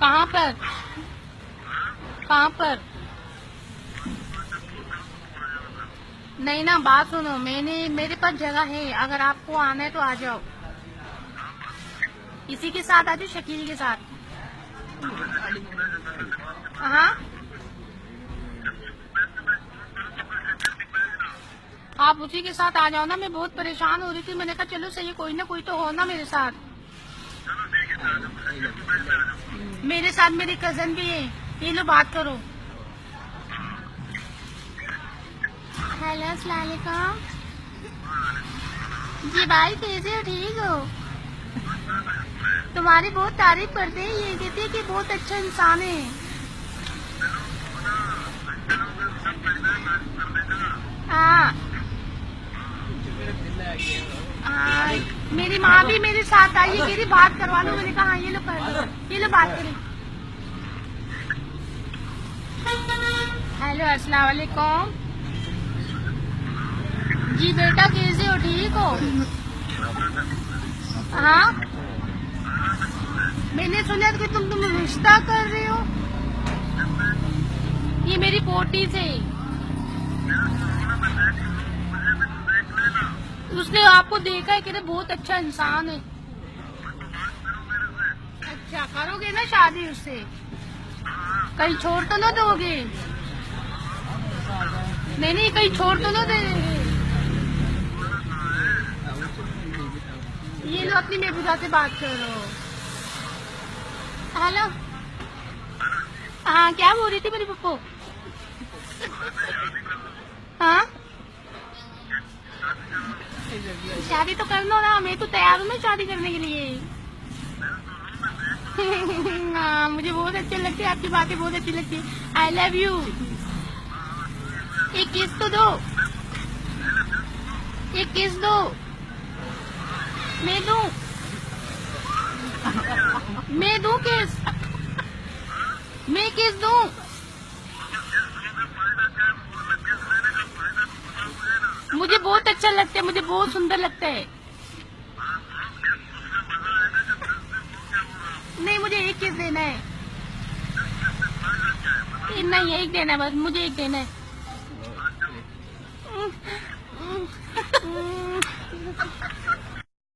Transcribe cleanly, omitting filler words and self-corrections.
कहाँ पर? कहाँ पर? नहीं ना, बात सुनो, मेरे पास जगह है, अगर आपको आना है तो आ जाओ। इसी के साथ आ जाओ, शकील के साथ। हाँ, आप उसी के साथ आ जाओ ना। मैं बहुत परेशान हो रही थी, मैंने कहा चलो सही, कोई ना कोई तो हो ना मेरे साथ। मेरे साथ मेरी कजन भी है, ये लो बात करो। हेलो, अस्सलाम वालेकुम। जी भाई, कैसे हो? ठीक हो? तुम्हारी बहुत तारीफ करते हैं, ये कहते हैं कि बहुत अच्छा इंसान है। हाँ हाँ, मेरी माँ भी मेरे साथ आई है, कह रही बात करवा लो। मैंने कहा हाँ, ये लो कर लो, ये लो बात करें। हेलो, अस्सलाम वालेकुम। जी बेटा, कैसे हो? ठीक हो? हाँ, मैंने सुना कि तुम रिश्ता कर रहे हो। ये मेरी पोती से, उसने आपको देखा है कि बहुत अच्छा इंसान है। अच्छा, करोगे ना शादी उससे? कहीं छोड़ तो ना दोगे? नहीं नहीं, कहीं छोड़ तो ना दे देंगे? ये लो, अपनी महबूबा से बात करो। हेलो। हाँ, क्या बोल रही थी मेरी पप्पू? हाँ, शादी तो कर लो ना, मैं तो तैयार हूँ ना शादी करने के लिए। हाँ, मुझे बहुत अच्छी लगती है, आपकी बातें बहुत अच्छी लगती है। I love you. एक किस तो दो, एक किस दो। मैं दूं? मैं दूं किस? मैं किस दूं? मुझे बहुत अच्छा लगता है, मुझे बहुत सुंदर लगता है। नहीं, मुझे एक किस देना है। नहीं, एक देना है बस, मुझे एक देना है।